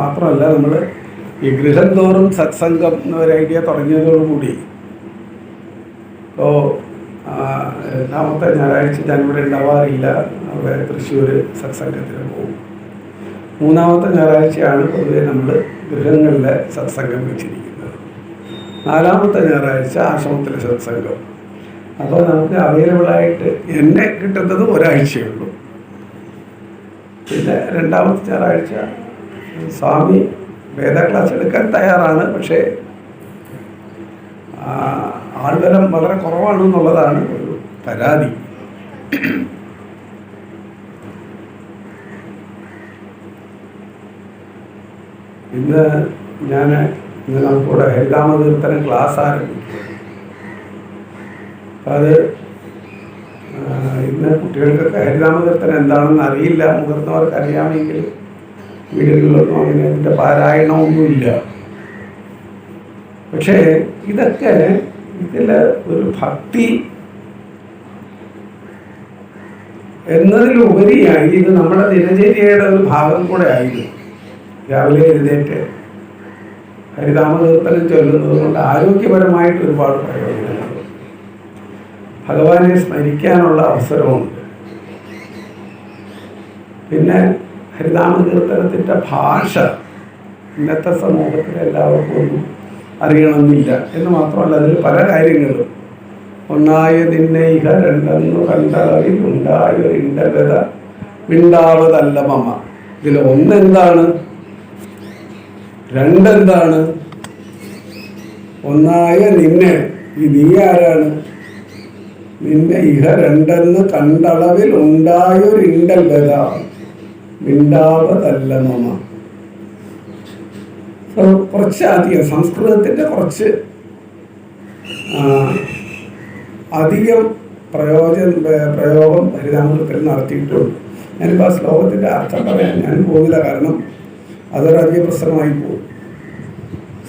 മാത്രമല്ല, നമ്മൾ ഈ ഗൃഹം തോറും സത്സംഗം എന്നൊരു ഐഡിയ തുടങ്ങിയതോടുകൂടി ഇപ്പോൾ രണ്ടാമത്തെ ഞായറാഴ്ച ഞാനിവിടെ ഉണ്ടാവാറില്ല. അവിടെ തൃശ്ശൂർ സത്സംഗത്തിന് പോകും. മൂന്നാമത്തെ ഞായറാഴ്ചയാണ് പൊതുവെ നമ്മൾ ഗൃഹങ്ങളിലെ സത്സംഗം വെച്ചിരിക്കുന്നത്. നാലാമത്തെ ഞായറാഴ്ച ആശ്രമത്തിലെ സത്സംഗം. അപ്പോൾ നമുക്ക് അവൈലബിളായിട്ട് എന്നെ കിട്ടുന്നത് ഒരാഴ്ചയുള്ളൂ. പിന്നെ രണ്ടാമത്തെ ഞായറാഴ്ച സ്വാമി വേദ ക്ലാസ് എടുക്കാൻ തയ്യാറാണ്, പക്ഷേ ആൾബലം വളരെ കുറവാണെന്നുള്ളതാണ് ഒരു പരാതി. ഇന്ന് നമുക്കിവിടെ ഹരിനാമകീർത്തനം ക്ലാസ് ആരംഭിക്കും. അത് ഇന്ന് കുട്ടികൾക്കൊക്കെ ഹരിനാമകീർത്തനം എന്താണെന്ന് അറിയില്ല. മുതിർന്നവർക്ക് അറിയാമെങ്കിൽ വീടുകളിലൊന്നും അങ്ങനെ അതിൻ്റെ പാരായണമൊന്നുമില്ല. പക്ഷേ ഇതൊക്കെ ഇതിൽ ഒരു ഭക്തി എന്നതിലുപരിയായി ഇത് നമ്മുടെ ദിനചര്യയുടെ ഒരു ഭാഗം കൂടെ ആയിരുന്നു. രാവിലെ എഴുന്നേറ്റ് ഹരിനാമകീർത്തനം ചൊല്ലുന്നത് കൊണ്ട് ആരോഗ്യപരമായിട്ട് ഒരുപാട് പ്രയോജനങ്ങൾ, ഭഗവാനെ സ്മരിക്കാനുള്ള അവസരമുണ്ട്. പിന്നെ ഹരിനാമകീർത്തനത്തിൻ്റെ ഭാഷ ഇന്നത്തെ സമൂഹത്തിൽ എല്ലാവർക്കും ഒന്നും അറിയണമെന്നില്ല എന്ന് മാത്രമല്ല, അതിൽ പല കാര്യങ്ങളും ഒന്നായ നിന്നെ ഇഹ രണ്ടെന്നു കണ്ടളവിൽ ഉണ്ടായൊരിണ്ടഗത മിണ്ടാവതല്ല മമ. ഇതിൽ ഒന്നെന്താണ്, രണ്ടെന്താണ്? ഒന്നായ നിന്നെ, ഈ നീ ആരാണ്? നിന്നെ ഇഹ രണ്ടെന്ന് കണ്ടളവിൽ ഉണ്ടായൊരിണ്ടഗത മിണ്ടാവതല്ല മമ. കുറച്ച് അധികം സംസ്കൃതത്തിൻ്റെ കുറച്ച് അധികം പ്രയോഗം ഹരിനാമത്തിൽ നടത്തിയിട്ടുണ്ട്. ഞാനിപ്പോൾ ആ ശ്ലോകത്തിൻ്റെ അർത്ഥം പറയാൻ ഞാൻ പോകില്ല, കാരണം അതൊരധിക പ്രശ്നമായി പോകും.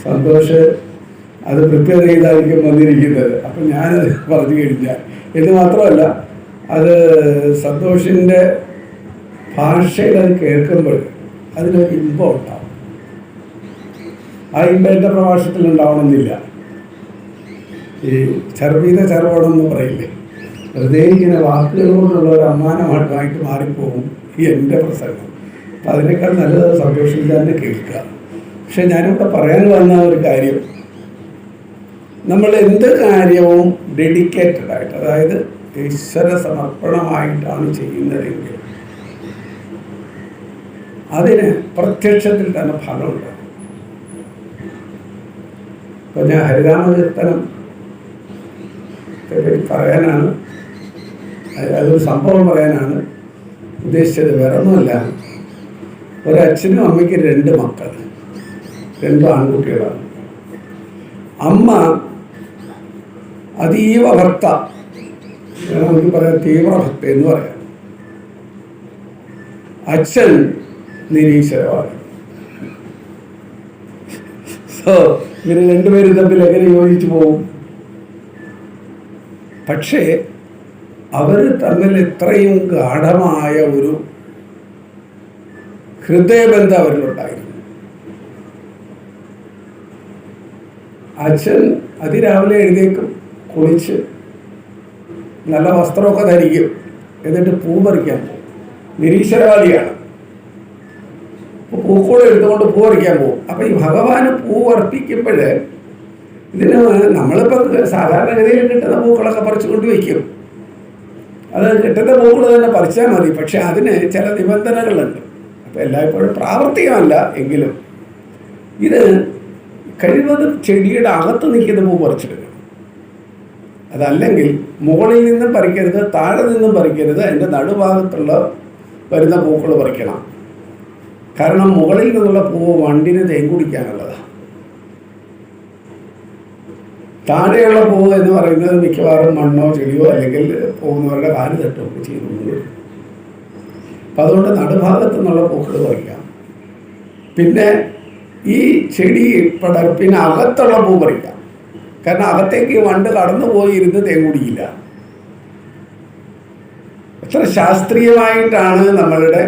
സന്തോഷ് അത് പ്രിപ്പയർ ചെയ്തായിരിക്കും വന്നിരിക്കുന്നത്. അപ്പം ഞാനത് പറഞ്ഞു കഴിഞ്ഞാൽ എന്ന് മാത്രമല്ല, അത് സന്തോഷിൻ്റെ ഭാഷയിൽ അത് കേൾക്കുമ്പോൾ അതിനൊരു ഇമ്പം ഉണ്ടാവും. ആ ഇമ്പം എൻ്റെ പ്രഭാഷണത്തിൽ ഉണ്ടാവണമെന്നില്ല. ഈ ചർവീത ചർവണം എന്ന് പറയില്ലേ, വെറുതെ ഇങ്ങനെ വാക്കുകൾ കൊണ്ടുള്ള ഒരു അമ്മാനമായിട്ട് മാറിപ്പോകും ഈ എൻ്റെ പ്രസംഗം. അപ്പം അതിനേക്കാൾ നല്ലത് സന്തോഷത്തിൽ തന്നെ കേൾക്കുക. പക്ഷെ ഞാനിവിടെ പറയാൻ വന്ന ഒരു കാര്യം, നമ്മൾ എന്ത് കാര്യവും ഡെഡിക്കേറ്റഡ് ആയിട്ട്, അതായത് ഈശ്വര സമർപ്പണമായിട്ടാണ് ചെയ്യുന്നതെങ്കിൽ അതിന് പ്രത്യക്ഷത്തിൽ തന്നെ ഫലമുണ്ട്. ഇപ്പം ഞാൻ ഹരിനാമകീർത്തനം പറയാനാണ്, അതൊരു സംഭവം പറയാനാണ് ഉദ്ദേശിച്ചത്. വേറെ ഒന്നുമല്ല, ഒരച്ഛനും അമ്മയ്ക്ക് 2 മക്കൾ, 2 ആൺകുട്ടികളാണ്. അമ്മ അതീവ ഭക്ത, നമുക്ക് പറയാം തീവ്രഭക്ത എന്ന് പറയാം. അച്ഛൻ നിരീശ്വരവാദി. ഇവർ 2 പേരും തമ്മിൽ എങ്ങനെ യോജിച്ചു പോകും? പക്ഷേ അവർ തമ്മിൽ ഇത്രയും ഗാഢമായ ഒരു ഹൃദയബന്ധം അവരിലുണ്ടായിരുന്നു. അച്ഛൻ അതിരാവിലെ എഴുന്നേക്കും, കുളിച്ച് നല്ല വസ്ത്രമൊക്കെ ധരിക്കും, എന്നിട്ട് പൂ പറിക്കാൻ പോകും. നിരീശ്വരവാദിയാണ്. പൂക്കൂടെ എടുത്തുകൊണ്ട് പൂ പറിക്കാൻ പോകും. അപ്പം ഈ ഭഗവാന് പൂ അർപ്പിക്കുമ്പോൾ ഇതിന് നമ്മളിപ്പോൾ സാധാരണഗതിയിൽ കിട്ടുന്ന പൂക്കളൊക്കെ പറിച്ചുകൊണ്ട് വയ്ക്കും. അത് കിട്ടുന്ന പൂക്കൾ തന്നെ പറിച്ചാൽ മതി. പക്ഷെ അതിന് ചില നിബന്ധനകളുണ്ട്. അപ്പം എല്ലായ്പ്പോഴും പ്രാവർത്തികമല്ല എങ്കിലും ഇത് കഴിവതും ചെടിയുടെ അകത്ത് നിൽക്കുന്ന പൂ പറിച്ചെടുക്കണം. അതല്ലെങ്കിൽ മുകളിൽ നിന്നും പറിക്കരുത്, താഴെ നിന്നും പറിക്കരുത്, അതിൻ്റെ നടുഭാഗത്തുള്ള വരുന്ന പൂക്കൾ പറിക്കണം. കാരണം മുകളിൽ നിന്നുള്ള പൂവ് വണ്ടിന് തേൻ കുടിക്കാനുള്ളതാണ്. താഴെയുള്ള പൂവ് എന്ന് പറയുന്നത് മിക്കവാറും മണ്ണോ ചെടിയോ അല്ലെങ്കിൽ പോകുന്നവരുടെ കാല് തട്ടുമൊക്കെ ചെയ്യുന്നുണ്ട്. അപ്പം അതുകൊണ്ട് നടുഭാഗത്തു നിന്നുള്ള പൂക്കൾ പറിക്കാം. പിന്നെ ഈ ചെടി പടർപ്പിനകത്തുള്ള പൂ പറിക്കാം. കാരണം അകത്തേക്ക് വണ്ട് കടന്നു പോയിരുന്ന് തേൻ കുടിക്കില്ല. എത്ര ശാസ്ത്രീയമായിട്ടാണ് നമ്മളുടെ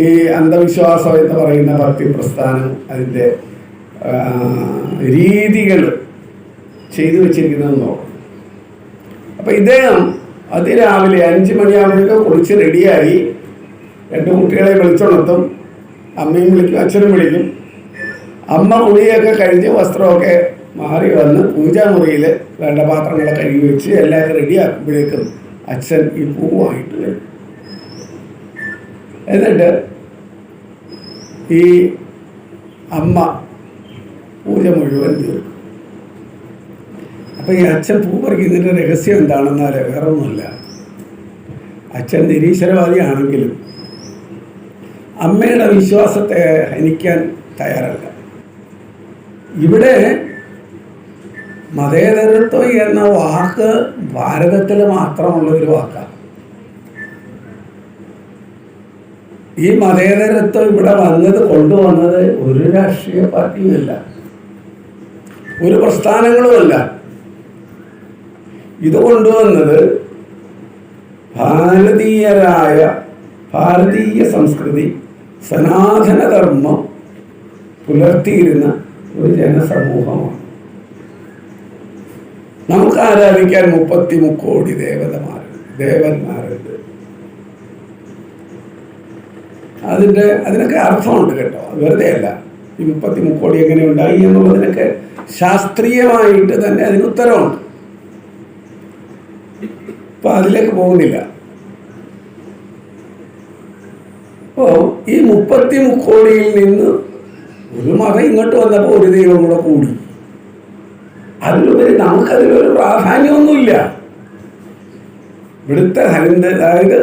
ഈ അന്ധവിശ്വാസം എന്ന് പറയുന്ന ഭക്തി പ്രസ്ഥാനം അതിൻ്റെ രീതികൾ ചെയ്തു വെച്ചിരിക്കുന്നതെന്ന് നോക്കണം. അപ്പം ഇദ്ദേഹം അതിരാവിലെ 5 മണിയാകുമ്പോഴേക്കും കുളിച്ച് റെഡിയായി 2 കുട്ടികളെ വിളിച്ചുണർത്തും. അമ്മയും വിളിക്കും, അച്ഛനും വിളിക്കും. അമ്മ കുളിയൊക്കെ കഴിഞ്ഞ് വസ്ത്രമൊക്കെ മാറി വന്ന് പൂജാമുറിയിൽ വേണ്ട പാത്രങ്ങളെ കഴുകി വെച്ച് എല്ലാം റെഡിയാക്കുമ്പോഴേക്കും അച്ഛൻ ഈ പൂവായിട്ട് വരും. എന്നിട്ട് ഈ അമ്മ പൂജ മുഴുവൻ തീർക്കും. അപ്പം ഈ അച്ഛൻ പൂ പറിക്കുന്നതിൻ്റെ രഹസ്യം എന്താണെന്നാൽ വേറെ ഒന്നുമല്ല, അച്ഛൻ നിരീശ്വരവാദിയാണെങ്കിലും അമ്മയുടെ വിശ്വാസത്തെ ഹനിക്കാൻ തയ്യാറല്ല. ഇവിടെ മതേതരത്വം എന്ന വാക്ക് ഭാരതത്തിൽ മാത്രമുള്ള ഒരു വാക്കാണ്. ഈ മതേതരത്വം ഇവിടെ കൊണ്ടുവന്നത് ഒരു രാഷ്ട്രീയ പാർട്ടിയുമല്ല, ഒരു പ്രസ്ഥാനങ്ങളുമല്ല. ഇത് കൊണ്ടുവന്നത് ഭാരതീയ സംസ്കൃതി, സനാതനധർമ്മം പുലർത്തിയിരുന്ന ഒരു ജനസമൂഹമാണ്. നമുക്ക് ആരാധിക്കാൻ 33 കോടി ദേവന്മാരുണ്ട്. അതിനൊക്കെ അർത്ഥമുണ്ട് കേട്ടോ, വെറുതെ അല്ല. ഈ 33 കോടി എങ്ങനെ ഉണ്ടായി എന്നുള്ളതിനൊക്കെ ശാസ്ത്രീയമായിട്ട് തന്നെ അതിന് ഉത്തരവുണ്ട്. ഇപ്പം അതിലേക്ക് പോകുന്നില്ല. അപ്പോൾ ഈ 33 കോടിയിൽ നിന്ന് ഒരു മതം ഇങ്ങോട്ട് വന്നപ്പോൾ ഒരു ദൈവം കൂടെ കൂടി. അതിലുപരി നമുക്കതിലൊരു പ്രാധാന്യമൊന്നുമില്ല. ഇവിടുത്തെ അതായത്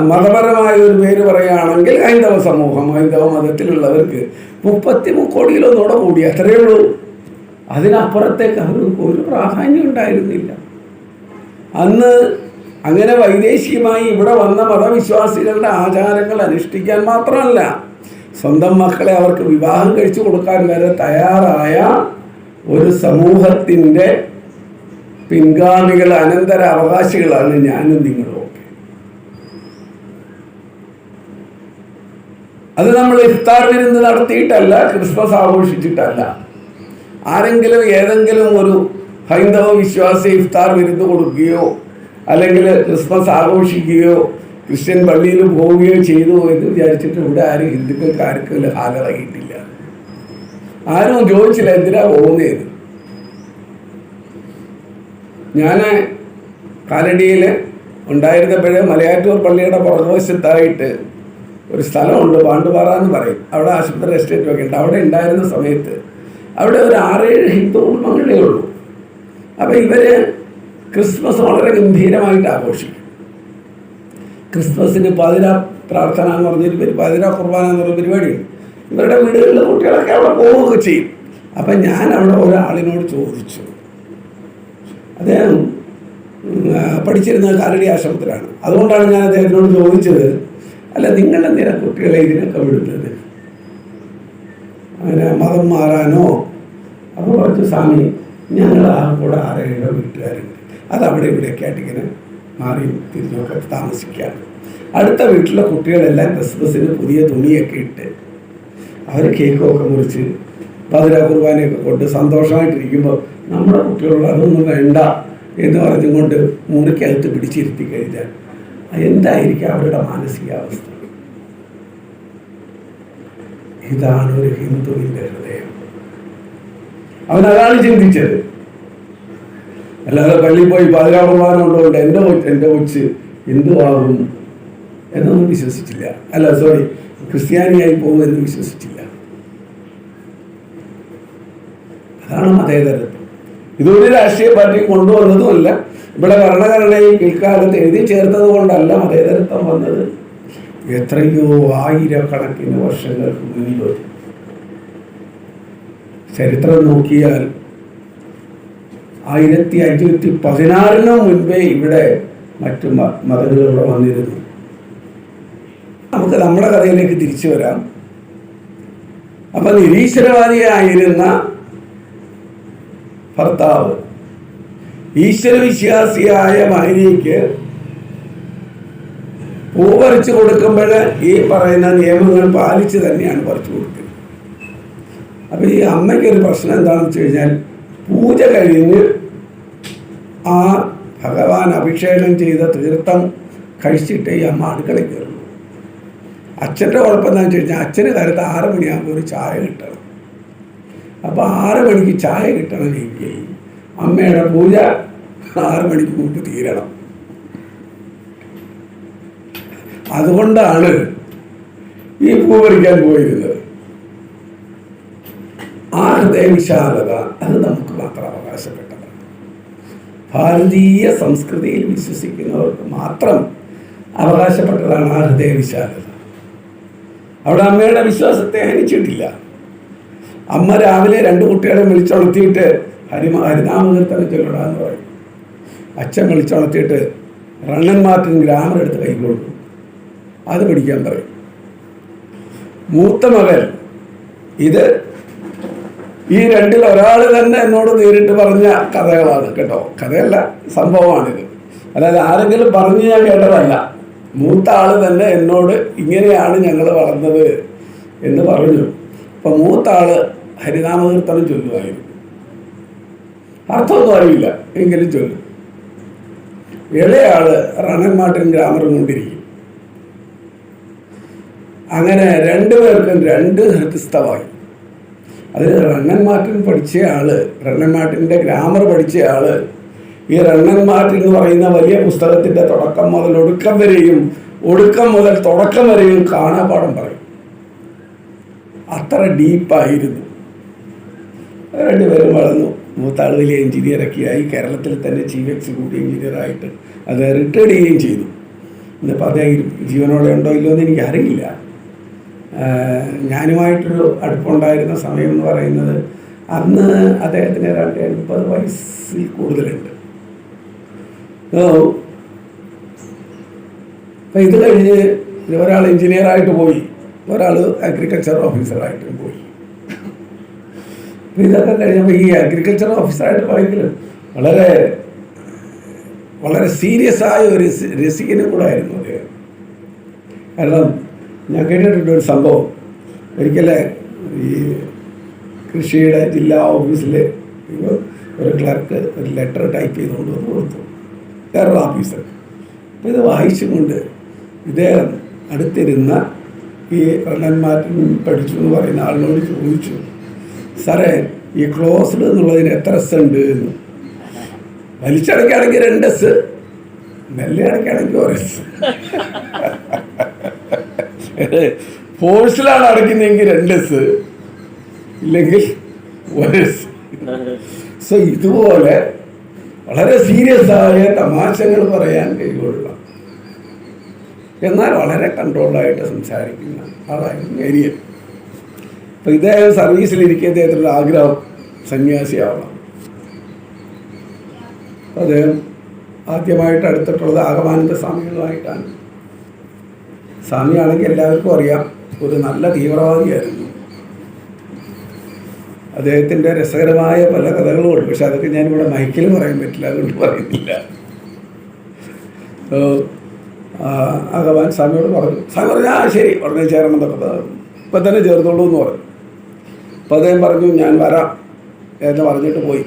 മതപരമായ ഒരു പേര് പറയുകയാണെങ്കിൽ ഹൈന്ദവ സമൂഹം, ഹൈന്ദവ മതത്തിലുള്ളവർക്ക് 33 കോടിയിലൊന്നുകൂടെ കൂടി, അത്രയേ ഉള്ളൂ. അതിനപ്പുറത്തേക്ക് അവർക്ക് ഒരു പ്രാധാന്യം ഉണ്ടായിരുന്നില്ല. അന്ന് അങ്ങനെ വൈദേശികമായി ഇവിടെ വന്ന മതവിശ്വാസികളുടെ ആചാരങ്ങൾ അനുഷ്ഠിക്കാൻ മാത്രമല്ല, സ്വന്തം മക്കളെ അവർക്ക് വിവാഹം കഴിച്ചു കൊടുക്കാൻ വരെ തയ്യാറായ ഒരു സമൂഹത്തിൻ്റെ പിൻഗാമികൾ, അനന്തര അവകാശികളാണ് ഞാനും നിങ്ങളും ഒക്കെ. അത് നമ്മൾ ഇഫ്താർ വിരുന്ന് നടത്തിയിട്ടല്ല, ക്രിസ്മസ് ആഘോഷിച്ചിട്ടല്ല. ആരെങ്കിലും ഏതെങ്കിലും ഒരു ഹൈന്ദവ വിശ്വാസി ഇഫ്താർ വിരുന്ന് കൊടുക്കുകയോ അല്ലെങ്കിൽ ക്രിസ്മസ് ആഘോഷിക്കുകയോ ക്രിസ്ത്യൻ പള്ളിയിൽ പോവുകയോ ചെയ്തു എന്ന് വിചാരിച്ചിട്ട് ഇവിടെ ആരും ഹിന്ദുക്കൾക്ക് ആർക്കും ഹാജരാക്കിയിട്ടില്ല. ആരും ചോദിച്ചില്ല എന്തിനാ പോകുന്നതെന്ന്. ഞാൻ കാലടിയിൽ ഉണ്ടായിരുന്നപ്പോഴേ മലയാറ്റൂർ പള്ളിയുടെ പുറകുവശത്തായിട്ട് ഒരു സ്ഥലമുണ്ട്, പാണ്ടുപാറ എന്ന് പറയും. അവിടെ ആശുപത്രി എസ്റ്റേറ്റ് ഒക്കെ ഉണ്ട്. അവിടെ ഉണ്ടായിരുന്ന സമയത്ത് അവിടെ ഒരു 6-7 ഹിന്ദു കുടുംബങ്ങളേ ഉള്ളൂ. അപ്പം ഇവർ ക്രിസ്മസ് വളരെ ഗംഭീരമായിട്ട് ആഘോഷിക്കും. ക്രിസ്മസിന് പാതിരാ പ്രാർത്ഥന എന്ന് പറഞ്ഞൊരു പാതിരാ കുർബാന എന്നുള്ള പരിപാടിയുണ്ട്. ഇവരുടെ വീടുകളിലെ കുട്ടികളൊക്കെ അവിടെ പോവുകയൊക്കെ ചെയ്യും. അപ്പം ഞാൻ അവിടെ ഒരാളിനോട് ചോദിച്ചു, അദ്ദേഹം പഠിച്ചിരുന്ന കാലടി ആശ്രമത്തിലാണ്. അതുകൊണ്ടാണ് ഞാൻ അദ്ദേഹത്തിനോട് ചോദിച്ചത്, അല്ല നിങ്ങളെന്തിനാ കുട്ടികളെ ഇതിനൊക്കെ വിടുന്നത്, അങ്ങനെ മതം മാറാനോ? അപ്പോൾ കുറച്ച് സ്വാമി ഞങ്ങൾ ആ കൂടെ 6-7 വീട്ടുകാരുണ്ട്, അതവിടെ ഇവിടെയൊക്കെ ആയിട്ട് ഇങ്ങനെ മാറി തിരിഞ്ഞൊക്കെ താമസിക്കുകയാണ്. അടുത്ത വീട്ടിലെ കുട്ടികളെല്ലാം ക്രിസ്മസിന് പുതിയ തുണിയൊക്കെ ഇട്ട് അവർ കേക്കൊക്കെ മുറിച്ച് പാതിരാ കുർബാനയൊക്കെ കൊണ്ട് സന്തോഷമായിട്ടിരിക്കുമ്പോൾ നമ്മുടെ കുട്ടികളോട് അതൊന്നും വേണ്ട എന്ന് പറഞ്ഞുകൊണ്ട് മുറിക്കകത്ത് പിടിച്ചിരുത്തി കഴിഞ്ഞാൽ എന്തായിരിക്കും അവരുടെ മാനസികാവസ്ഥ? ഇതാണ് ഒരു ഹിന്ദുവിൻ്റെ ഹൃദയം. അവനതാണ് ചിന്തിച്ചത്. അല്ലാതെ പള്ളിയിൽ പോയി പാതിരാ കുർബാന കൊണ്ടുകൊണ്ട് എൻ്റെ കൊച്ച് ഹിന്ദുവാകും എന്നൊന്നും വിശ്വസിച്ചില്ല. അല്ല സോറി, ക്രിസ്ത്യാനിയായി പോകുമെന്ന് വിശ്വസിച്ചില്ല. അതാണ് മതേതരത്വം. ഇതൊരു രാഷ്ട്രീയ പാർട്ടി കൊണ്ടുവന്നതുമല്ല. ഇവിടെ ഭരണഘടനയിൽ പിൽക്കാലത്ത് എഴുതി ചേർത്തത് കൊണ്ടല്ല മതേതരത്വം വന്നത്. എത്രയോ ആയിരക്കണക്കിന് വർഷങ്ങൾക്ക് മുന്നിൽ ചരിത്രം നോക്കിയാൽ 1516 മുൻപേ ഇവിടെ മറ്റു മതങ്ങളിലൂടെ വന്നിരുന്നു. നമുക്ക് നമ്മുടെ കഥയിലേക്ക് തിരിച്ചു വരാം. അപ്പം നിരീശ്വരവാദിയായിരുന്ന ഭർത്താവ് ഈശ്വരവിശ്വാസിയായ ഭാര്യയ്ക്ക് പൂ പറിച്ചു കൊടുക്കുമ്പോൾ ഈ പറയുന്ന നിയമങ്ങൾ പാലിച്ച് തന്നെയാണ് പറിച്ചു കൊടുക്കുന്നത്. അപ്പോൾ ഈ അമ്മയ്ക്കൊരു പ്രശ്നം എന്താണെന്ന് വെച്ച് കഴിഞ്ഞാൽ, പൂജ കഴിഞ്ഞ് ആ ഭഗവാൻ അഭിഷേകം ചെയ്ത തീർത്ഥം കഴിച്ചിട്ട് ഈ അമ്മ അടുക്കളയിൽ കയറുള്ളൂ. അച്ഛൻ്റെ കുഴപ്പം എന്താണെന്ന് വെച്ച് കഴിഞ്ഞാൽ, അച്ഛന് കാലത്ത് 6 മണിയാകുമ്പോൾ ഒരു ചായ കിട്ടണം. അപ്പോൾ 6 മണിക്ക് ചായ കിട്ടണമെങ്കിൽ അമ്മയുടെ പൂജ 6 മണിക്ക് മുമ്പ് തീരണം. അതുകൊണ്ടാണ് ഈ പൂ പറിക്കാൻ പോയിരുന്നത്. ആ ഹൃദയവിശാലത അത് നമുക്ക് മാത്രം അവകാശപ്പെട്ടതാണ്. ഭാരതീയ സംസ്കൃതിയിൽ വിശ്വസിക്കുന്നവർക്ക് മാത്രം അവകാശപ്പെട്ടതാണ് ആ ഹൃദയവിശാലത. അവിടെ അമ്മയുടെ വിശ്വാസത്തെ ഹനിച്ചിട്ടില്ല. അമ്മ രാവിലെ 2 കുട്ടികളെ വിളിച്ചുണർത്തിയിട്ട് ഹരിനാമകീർത്തനം ചൊല്ലടാന്ന് പറയും. അച്ഛൻ വിളിച്ചുണർത്തിയിട്ട് റണ്ണൻ മാർട്ടിൻ ഗ്രാമർ എടുത്ത് കൈകൊള്ളു, അത് പഠിക്കാൻ പറയും. മൂത്ത മകൻ, ഇത് ഈ 2-ൽ ഒരാൾ തന്നെ എന്നോട് നേരിട്ട് പറഞ്ഞ കഥകളാണ് കേട്ടോ, കഥയല്ല, സംഭവമാണിത്. അതായത് ആരെങ്കിലും പറഞ്ഞ് ഞാൻ കേട്ടതല്ല. മൂത്ത ആൾ തന്നെ എന്നോട് ഇങ്ങനെയാണ് ഞങ്ങൾ വളർന്നത് എന്ന് പറഞ്ഞു. അപ്പം മൂത്ത ആൾ ഹരിനാമകീർത്തനം ചൊല്ലുമായിരുന്നു. അർത്ഥമൊന്നും അറിയില്ല, എങ്കിലും ചൊല്ലും. ഇളയാള് റണ്ണൻ മാർട്ടിൻ ഗ്രാമറും കൊണ്ടിരിക്കും. അങ്ങനെ 2 പേർക്കും 2 ഹൃദയസ്ഥമായി. അതിൽ റണ്ണൻ മാർട്ടിൻ പഠിച്ച ആള്, റണ്ണൻ മാർട്ടിൻ്റെ ഗ്രാമർ പഠിച്ച ആള് ഈ റണ്ണൻ മാർട്ടിൻ എന്ന് പറയുന്ന വലിയ പുസ്തകത്തിൻ്റെ തുടക്കം മുതൽ ഒടുക്കം വരെയും ഒടുക്കം മുതൽ തുടക്കം വരെയും കാണാപാഠം പറയും. അത്ര ഡീപ്പായിരുന്നു. 2 പേരും വളർന്നു. മൂത്താൾ വലിയ എഞ്ചിനീയറൊക്കെ ആയി. കേരളത്തിൽ തന്നെ ചീഫ് എക്സിക്യൂട്ടീവ് എഞ്ചിനീയറായിട്ട് അത് റിട്ടയർഡ് ചെയ്യുകയും ചെയ്തു. ഇന്നിപ്പോൾ അദ്ദേഹം ജീവനോടെ ഉണ്ടോ ഇല്ലോ എന്ന് എനിക്കറിയില്ല. ഞാനുമായിട്ടൊരു അടുപ്പുണ്ടായിരുന്ന സമയം എന്ന് പറയുന്നത് അന്ന് അദ്ദേഹത്തിന് ഏതാണ്ട് 80 വയസ്സിൽ കൂടുതലുണ്ട്. അപ്പം ഇത് കഴിഞ്ഞ് ഒരാൾ എഞ്ചിനീയറായിട്ട് പോയി, ഒരാൾ അഗ്രികൾച്ചർ ഓഫീസറായിട്ടും പോയി. അപ്പം ഇതൊക്കെ കഴിഞ്ഞപ്പോൾ ഈ അഗ്രികൾച്ചർ ഓഫീസറായിട്ട് പോയെങ്കിലും വളരെ വളരെ സീരിയസ് ആയ ഒരു രസികനും കൂടെ ആയിരുന്നു അദ്ദേഹം. കാരണം ഞാൻ കേട്ടിട്ടുണ്ട് ഒരു സംഭവം. ഒരിക്കലെ ഈ കൃഷിയുടെ ജില്ലാ ഓഫീസിൽ ഒരു ക്ലർക്ക് ഒരു ലെറ്റർ ടൈപ്പ് ചെയ്തുകൊണ്ട് വന്ന് കൊടുത്തു, വേറൊരു ഓഫീസർ. അപ്പോൾ ഇത് വായിച്ചുകൊണ്ട് ഇദ്ദേഹം അടുത്തിരുന്ന ഈ റണ്ണൻ മാർട്ടിൻ പഠിച്ചു എന്ന് പറയുന്ന ആളിനോട് ചോദിച്ചു, സാറേ ഈ ക്ലോസ്ഡ് എന്നുള്ളതിന് എത്ര എസ് ഉണ്ട് എന്ന്. വലിച്ചടയ്ക്കുകയാണെങ്കിൽ 2 എസ്, മെല്ലെ അടയ്ക്കുകയാണെങ്കിൽ 1 എസ്. ഫോഴ്സിലാണ് അടയ്ക്കുന്നതെങ്കിൽ 2 എസ്, ഇല്ലെങ്കിൽ 1 എസ്. സോ ഇതുപോലെ വളരെ സീരിയസ് ആയ തമാശകൾ പറയാൻ കഴിവുള്ള, എന്നാൽ വളരെ കൺട്രോൾഡായിട്ട് സംസാരിക്കുന്ന ആളായിരുന്നു മേരിയൻ. അപ്പോൾ ഇദ്ദേഹം സർവീസിലിരിക്കുക അദ്ദേഹത്തിൻ്റെ ആഗ്രഹം സന്യാസിയാവണം. അദ്ദേഹം ആദ്യമായിട്ട് അടുത്തിട്ടുള്ളത് ആഗമാനന്ദ സ്വാമികളുമായിട്ടാണ്. സ്വാമിയാണെങ്കിൽ എല്ലാവർക്കും അറിയാം, ഒരു നല്ല തീവ്രവാദിയായിരുന്നു. അദ്ദേഹത്തിൻ്റെ രസകരമായ പല കഥകളുമുണ്ട്, പക്ഷെ അതൊക്കെ ഞാനിവിടെ മൈക്കിൽ പറയാൻ പറ്റില്ല, അതുകൊണ്ട് പറയുന്നില്ല. ആഗമാൻ സ്വാമിയോട് പറഞ്ഞു. സ്വാമി പറഞ്ഞു ശരി, ഉടനെ ചേരണം എന്നൊക്കെ ഇപ്പം തന്നെ ചേർത്തോളൂ എന്ന് പറഞ്ഞു. അപ്പം അദ്ദേഹം പറഞ്ഞു ഞാൻ വരാം എന്ന് പറഞ്ഞിട്ട് പോയി.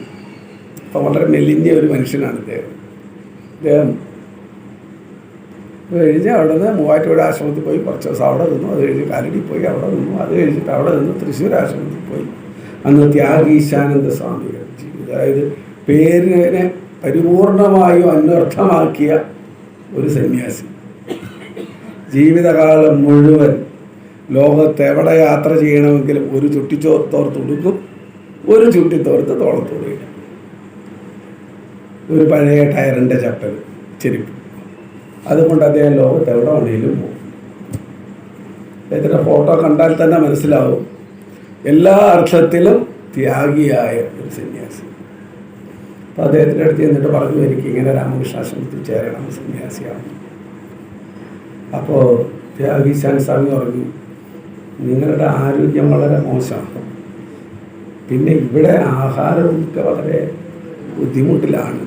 അപ്പം വളരെ മെലിഞ്ഞ ഒരു മനുഷ്യനാണ് ഇദ്ദേഹം. കഴിഞ്ഞ് അവിടെ നിന്ന് മൂവാറ്റുപുഴ ആശ്രമത്തിൽ പോയി കുറച്ച് ദിവസം അവിടെ നിന്നു. അത് കഴിഞ്ഞ് കാലടി പോയി അവിടെ നിന്നു. അത് കഴിഞ്ഞിട്ട് അവിടെ നിന്ന് തൃശ്ശൂർ ആശ്രമത്തിൽ പോയി. അന്ന് ത്യാഗീശാനന്ദ സ്വാമികൾ, അതായത് പേരിനെ പരിപൂർണമായും അന്വർത്ഥമാക്കിയ ഒരു സന്യാസി. ജീവിതകാലം മുഴുവൻ ലോകത്ത് എവിടെ യാത്ര ചെയ്യണമെങ്കിലും ഒരു ചുട്ടിത്തോർത്തുടുക്കും, ഒരു ചുട്ടിത്തോർത്ത് തോളത്തോടുകയും, ഒരു പഴയ ടയറിൻ്റെ ചപ്പൽ ചെരുപ്പ്. അതുകൊണ്ട് അദ്ദേഹം ലോകത്ത് എവിടെ വേണമെങ്കിലും പോകും. അദ്ദേഹത്തിൻ്റെ ഫോട്ടോ കണ്ടാൽ തന്നെ മനസ്സിലാവും, എല്ലാ അർത്ഥത്തിലും ത്യാഗിയായ ഒരു സന്യാസി. അപ്പോൾ അദ്ദേഹത്തിൻ്റെ അടുത്ത് ചെന്നിട്ട് പറഞ്ഞു, എനിക്ക് ഇങ്ങനെ രാമകൃഷ്ണാശ്രമത്തിൽ ചേരണം, സന്യാസിയാണ്. അപ്പോൾ ത്യാഗീശാൻ സ്വാമി പറഞ്ഞു, നിങ്ങളുടെ ആരോഗ്യം വളരെ മോശമാണ്, പിന്നെ ഇവിടെ ആഹാരമൊക്കെ വളരെ ബുദ്ധിമുട്ടിലാണ്.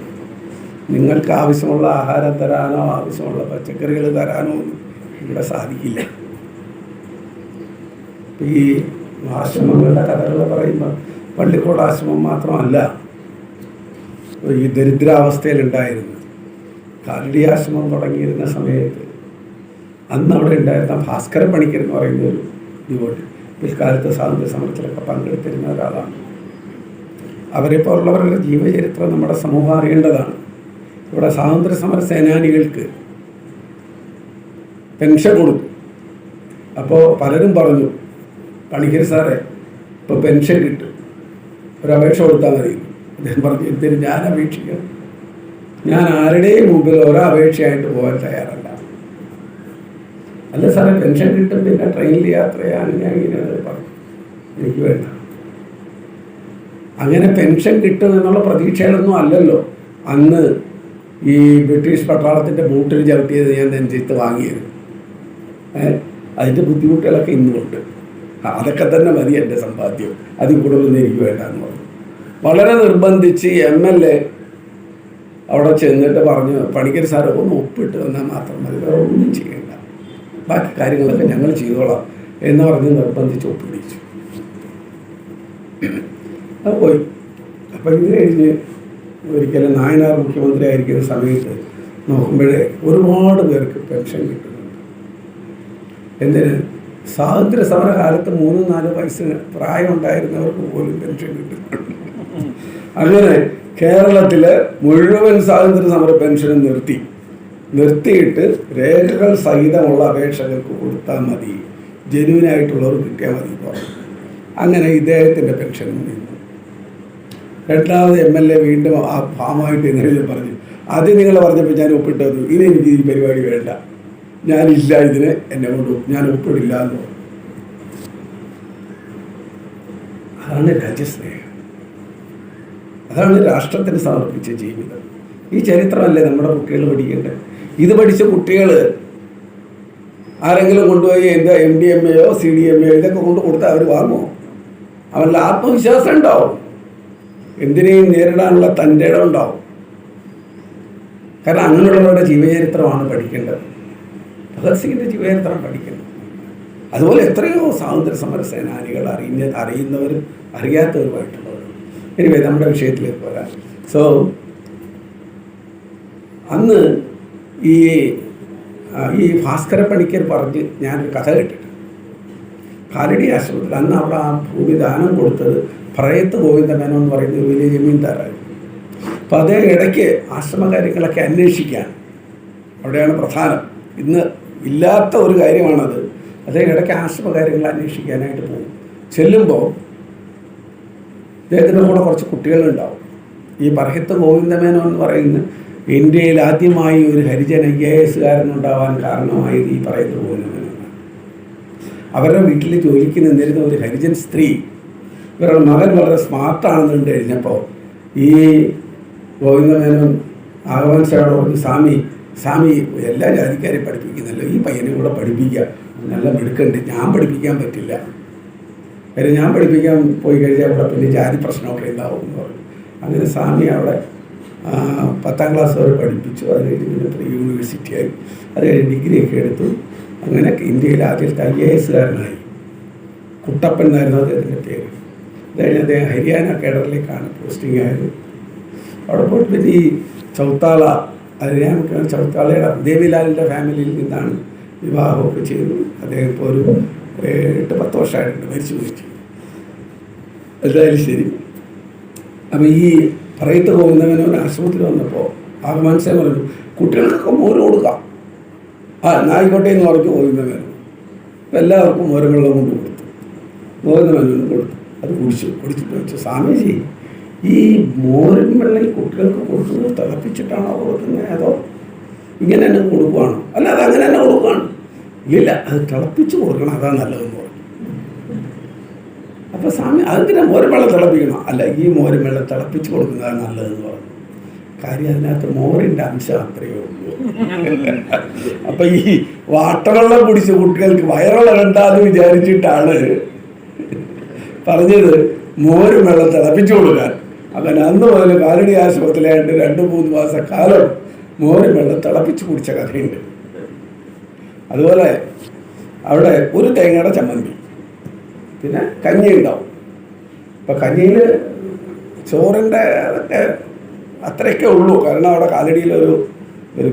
നിങ്ങൾക്ക് ആവശ്യമുള്ള ആഹാരം തരാനോ ആവശ്യമുള്ള പച്ചക്കറികൾ തരാനോ ഇവിടെ സാധിക്കില്ല. ഈ ആശ്രമങ്ങളുടെ കഥകൾ പറയുമ്പോൾ പള്ളിക്കോട് ആശ്രമം മാത്രമല്ല ഈ ദരിദ്രാവസ്ഥയിലുണ്ടായിരുന്നത്. കാലടി ആശ്രമം തുടങ്ങിയിരുന്ന സമയത്ത് അന്ന് അവിടെ ഉണ്ടായിരുന്ന ഭാസ്കര പണിക്കർ എന്ന് പറയുന്ന ഒരു ഡിവോട്ടി പിൽക്കാലത്ത് സ്വാതന്ത്ര്യ സമരത്തിലൊക്കെ പങ്കെടുത്തിരുന്ന ഒരാളാണ്. അവരെ പോലുള്ളവരുടെ ജീവചരിത്രം നമ്മുടെ സമൂഹം അറിയേണ്ടതാണ്. ഇവിടെ സ്വാതന്ത്ര്യ സമര സേനാനികൾക്ക് പെൻഷൻ കൊടുത്തു. അപ്പോൾ പലരും പറഞ്ഞു, പണിക്കർ സാറേ ഇപ്പോൾ പെൻഷൻ കിട്ടും, ഒരപേക്ഷ കൊടുത്താൽ മതി. അദ്ദേഹം പറഞ്ഞു, എന്തിന് ഞാൻ അപേക്ഷിക്കണം? ഞാൻ ആരുടെയും മുമ്പിൽ ഒരപേക്ഷയായിട്ട് പോകാൻ തയ്യാറല്ല. അല്ല സാറേ പെൻഷൻ കിട്ടും, പിന്നെ ട്രെയിനിൽ യാത്ര ചെയ്യാൻ ഇങ്ങനെയാണ് പറഞ്ഞു. എനിക്ക് വേണ്ട. അങ്ങനെ പെൻഷൻ കിട്ടും എന്നുള്ള പ്രതീക്ഷകളൊന്നും അല്ലല്ലോ അന്ന് ഈ ബ്രിട്ടീഷ് പട്ടാളത്തിൻ്റെ ബൂട്ടിൽ ചവിട്ടിയത് ഞാൻ നെഞ്ചത്ത് വാങ്ങിയത്. അതിൻ്റെ ബുദ്ധിമുട്ടുകളൊക്കെ ഇന്നുമുണ്ട്. അതൊക്കെ തന്നെ മതി എൻ്റെ സമ്പാദ്യം, അതിൽ കൂടുതലൊന്നും എനിക്ക് വേണ്ടെന്ന് പറഞ്ഞു. വളരെ നിർബന്ധിച്ച് MLA അവിടെ ചെന്നിട്ട് പറഞ്ഞു, പണിക്കർ സാറ് ഒന്ന് ഒപ്പിട്ട് വന്നാൽ മാത്രം മതി, വേറെ ഒന്നും ചെയ്യണ്ട, ബാക്കി കാര്യങ്ങളൊക്കെ ഞങ്ങൾ ചെയ്തോളാം എന്ന് പറഞ്ഞ് നിർബന്ധിച്ച് ഒപ്പിടിച്ചു. അത് പോയി. അപ്പം ഇത് കഴിഞ്ഞ് ഒരിക്കലും നായനാർ മുഖ്യമന്ത്രി ആയിരിക്കുന്ന സമയത്ത് നോക്കുമ്പോഴേ ഒരുപാട് പേർക്ക് പെൻഷൻ കിട്ടുന്നുണ്ട്. എന്തിന്? സ്വാതന്ത്ര്യ സമര കാലത്ത് 3-4 വയസ്സിന് പ്രായം ഉണ്ടായിരുന്നവർക്ക് പോലും പെൻഷൻ കിട്ടുന്നുണ്ട്. അങ്ങനെ കേരളത്തിൽ മുഴുവൻ സ്വാതന്ത്ര്യ സമര പെൻഷനും നിർത്തിയിട്ട് രേഖകൾ സഹിതമുള്ള അപേക്ഷകർക്ക് കൊടുത്താൽ മതി, ജനുവിനായിട്ടുള്ളവർ കിട്ടിയാൽ മതി പറഞ്ഞു. അങ്ങനെ ഇദ്ദേഹത്തിൻ്റെ പെൻഷനും നിന്നു. രണ്ടാമത് MLA വീണ്ടും ആ ഫാമായിട്ട് എന്തെങ്കിലും പറഞ്ഞു, ആദ്യം നിങ്ങൾ പറഞ്ഞപ്പോൾ ഞാൻ ഒപ്പിട്ടത്, ഇനി എനിക്ക് ഈ പരിപാടി വേണ്ട, ഞാനില്ല, ഇതിന് എന്നെ കൊണ്ട് ഞാൻ ഒപ്പിടില്ല എന്ന് പറഞ്ഞു. അതാണ് രാജ്യസ്നേഹം, അതാണ് രാഷ്ട്രത്തിന് സമർപ്പിച്ച ജീവിതം. ഈ ചരിത്രമല്ലേ നമ്മുടെ കുട്ടികൾ പഠിക്കേണ്ടത്. ഇത് പഠിച്ച കുട്ടികൾ ആരെങ്കിലും കൊണ്ടുപോയി എന്താ MDMAയോ CDMAയോ ഇതൊക്കെ കൊണ്ട് കൊടുത്താൽ അവർ വാങ്ങുമോ? അവരുടെ ആത്മവിശ്വാസം ഉണ്ടാവും, എന്തിനേയും നേരിടാനുള്ള തൻ്റെ ഇടം ഉണ്ടാവും. കാരണം അങ്ങനെയുള്ളവരുടെ ജീവചരിത്രമാണ് പഠിക്കേണ്ടത്. ഭഗത് സിംഗിൻ്റെ ജീവചരിത്രം പഠിക്കണം. അതുപോലെ എത്രയോ സ്വാതന്ത്ര്യ സമര സേനാനികൾ അറിയുന്നവരും അറിയാത്തവരുമായിട്ടുള്ളവരും. എനിവേ നമ്മുടെ വിഷയത്തിലേക്ക് വരാം. സോ അന്ന് ഈ ഭാസ്കര പണിക്കർ പറഞ്ഞ് ഞാനൊരു കഥ കേട്ടിട്ട്, കാലടി ആശ്രമത്തിൽ അന്ന് അവിടെ ആ ഭൂമി ദാനം കൊടുത്തത് പ്രയത്ത് ഗോവിന്ദമേനോൻ എന്ന് പറയുന്ന ഒരു വലിയ ജമീന്ദാരായിരുന്നു. അപ്പോൾ അതേ ഇടയ്ക്ക് ആശ്രമകാര്യങ്ങളൊക്കെ അന്വേഷിക്കാൻ, അവിടെയാണ് പ്രധാനം, ഇന്ന് ഇല്ലാത്ത ഒരു കാര്യമാണത്. അതേ ഇടയ്ക്ക് ആശ്രമകാര്യങ്ങൾ അന്വേഷിക്കാനായിട്ട് പോകും. ചെല്ലുമ്പോൾ ഇദ്ദേഹത്തിൻ്റെ കൂടെ കുറച്ച് കുട്ടികളുണ്ടാവും. ഈ പറയത്ത് ഗോവിന്ദമേനോൻ എന്ന് പറയുന്ന ഇന്ത്യയിൽ ആദ്യമായി ഒരു ഹരിജൻ IAS ഉണ്ടാവാൻ കാരണമായത് ഈ പറയത്ത് ഗോവിന്ദമേനോനാണ്. അവരുടെ വീട്ടിൽ ജോലിക്ക് നിന്നിരുന്ന ഒരു ഹരിജൻ സ്ത്രീ ഇവരുടെ മകൻ വളരെ സ്മാർട്ടാണെന്ന് കണ്ടു കഴിഞ്ഞപ്പോൾ ഈ ഗോവിന്ദമേനോൻ ആഗമൻ സാറോട് പറഞ്ഞു, സ്വാമി എല്ലാ ജാതിക്കാരെയും പഠിപ്പിക്കുന്നല്ലോ, ഈ പയ്യനെ കൂടെ പഠിപ്പിക്കുക, നല്ല മിടുക്കുണ്ട്, ഞാൻ പഠിപ്പിക്കാൻ പറ്റില്ല, കാര്യം ഞാൻ പഠിപ്പിക്കാൻ പോയി കഴിഞ്ഞാൽ അവിടെ പിന്നെ ജാതി പ്രശ്നമൊക്കെ ഉണ്ടാവും എന്ന് പറഞ്ഞു. അങ്ങനെ സ്വാമി അവിടെ 10ാം ക്ലാസ് വരെ പഠിപ്പിച്ചു. അത് കഴിഞ്ഞ് പിന്നെ പ്രീ യൂണിവേഴ്സിറ്റിയായി, അത് കഴിഞ്ഞ് ഡിഗ്രിയൊക്കെ എടുത്തു. അങ്ങനെ ഇന്ത്യയിൽ ആദ്യത്തെ IAS കുട്ടപ്പൻ എന്നായിരുന്നു അദ്ദേഹത്തിൻ്റെ പേര്. അത് കഴിഞ്ഞ് അദ്ദേഹം ഹരിയാന കേഡറിലേക്കാണ് പോസ്റ്റിംഗ് ആയത്. അവിടെ പോയിട്ട് പിന്നെ ഈ ചൗത്താള ഹരിയാനക്കാണ്, ചൗത്താളയുടെ ദേവിലാലിൻ്റെ ഫാമിലിയിൽ നിന്നാണ് വിവാഹമൊക്കെ ചെയ്തു. അദ്ദേഹം ഇപ്പോൾ ഒരു 8-10 വർഷമായിട്ടുണ്ട്, മരിച്ചു. എന്തായാലും ശരി. അപ്പം ഈ പറയത്ത് ഗോവിന്ദമേനോൻ ആശ്രമത്തിൽ വന്നപ്പോൾ ആഗമൻ സാർ പറഞ്ഞു, കുട്ടികൾക്കൊക്കെ മോര് കൊടുക്കാം. ആയിക്കോട്ടെ എന്ന് പറഞ്ഞു ഗോവിന്ദമേനോൻ. അപ്പം എല്ലാവർക്കും മോരും വെള്ളം കൊണ്ട് കൊടുത്തു. ഗോവിന്ദമേനോന് കൊടുത്തു. അത് കുടിച്ചിട്ട് വെച്ചു, സ്വാമിജി ഈ മോരും വെള്ളം കുട്ടികൾക്ക് കൊടുക്കുന്നത് തിളപ്പിച്ചിട്ടാണോ കൊടുക്കുന്നത്, അതോ ഇങ്ങനെ തന്നെ കൊടുക്കുകയാണോ? അല്ല, അത് അങ്ങനെ തന്നെ കൊടുക്കുകയാണ്. ഇല്ല, അത് തിളപ്പിച്ച് കൊടുക്കണം, അതാണ് നല്ലതെന്ന് പറഞ്ഞു. അപ്പോൾ സ്വാമി അതിന് മോരും വെള്ളം തിളപ്പിക്കണം. അല്ല, ഈ മോരും വെള്ളം തിളപ്പിച്ച് കൊടുക്കുന്നതാണ് നല്ലതെന്ന് പറഞ്ഞു. കാര്യം അതിനകത്ത് മോരിൻ്റെ അംശം അത്രയേ ഉള്ളൂ. അപ്പം ഈ വാട്ടവെള്ളം കുടിച്ച് കുട്ടികൾക്ക് വയറിളകണ്ടെന്ന് വിചാരിച്ചിട്ടാണ് പറഞ്ഞത് മോരും വെള്ളം തിളപ്പിച്ചു കൊടുക്കാൻ. അങ്ങനെ അന്ന് മുതൽ കാലടി ആശുപത്രിയിലായിട്ട് 2-3 മാസക്കാലം മോരും വെള്ളം തിളപ്പിച്ച് കുടിച്ച കഥയുണ്ട്. അതുപോലെ അവിടെ ഒരു തേങ്ങയുടെ ചമ്മന്തി, പിന്നെ കഞ്ഞി ഉണ്ടാവും. ഇപ്പം കഞ്ഞിയിൽ ചോറിൻ്റെ അതൊക്കെ അത്രയൊക്കെ ഉള്ളൂ. കാരണം അവിടെ കാലടിയിലൊരു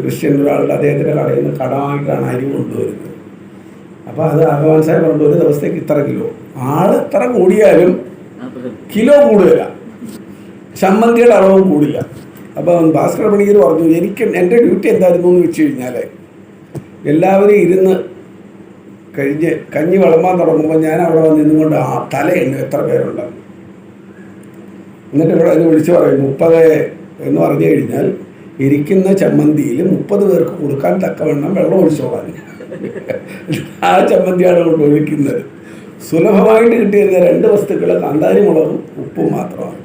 ക്രിസ്ത്യൻ ഒരാളുടെ അദ്ദേഹത്തിൻ്റെ കടയിൽ നിന്ന് കടമായിട്ടാണ് അരി കൊണ്ടുവരുന്നത്. അപ്പോൾ അത് ഭഗവാൻ സാഹിബ് പറഞ്ഞു ഒരു ദിവസത്തേക്ക് ഇത്ര കിലോ. എത്ര കൂടിയാലും കിലോ കൂടുതല, ചമ്മന്തിയുടെ അളവും കൂടില്ല. അപ്പം ഭാസ്കര പണിക്കർ പറഞ്ഞു എൻ്റെ ഡ്യൂട്ടി എന്തായിരുന്നു എന്ന് വെച്ച് കഴിഞ്ഞാൽ എല്ലാവരും ഇരുന്ന് കഴിഞ്ഞ് കഞ്ഞി വിളമ്പാൻ തുടങ്ങുമ്പോൾ ഞാൻ അവിടെ വന്ന് നിന്നുകൊണ്ട് ആ തലയെണ്ണ എത്ര പേരുണ്ട്, എന്നിട്ട് ഇവിടെ അതിന് വിളിച്ച് പറയും 30 എന്ന് പറഞ്ഞു കഴിഞ്ഞാൽ ഇരിക്കുന്ന ചമ്മന്തിയിൽ 30 പേർക്ക് കൊടുക്കാൻ തക്കവണ്ണം വെള്ളം ഒഴിച്ചോളാൻ. ആ ചമ്മന്തിയാണ് കൊണ്ട് ഒഴിക്കുന്നത്. സുലഭമായിട്ട് കിട്ടിയിരുന്ന 2 വസ്തുക്കൾ കാന്താരി മുളകും ഉപ്പും മാത്രമാണ്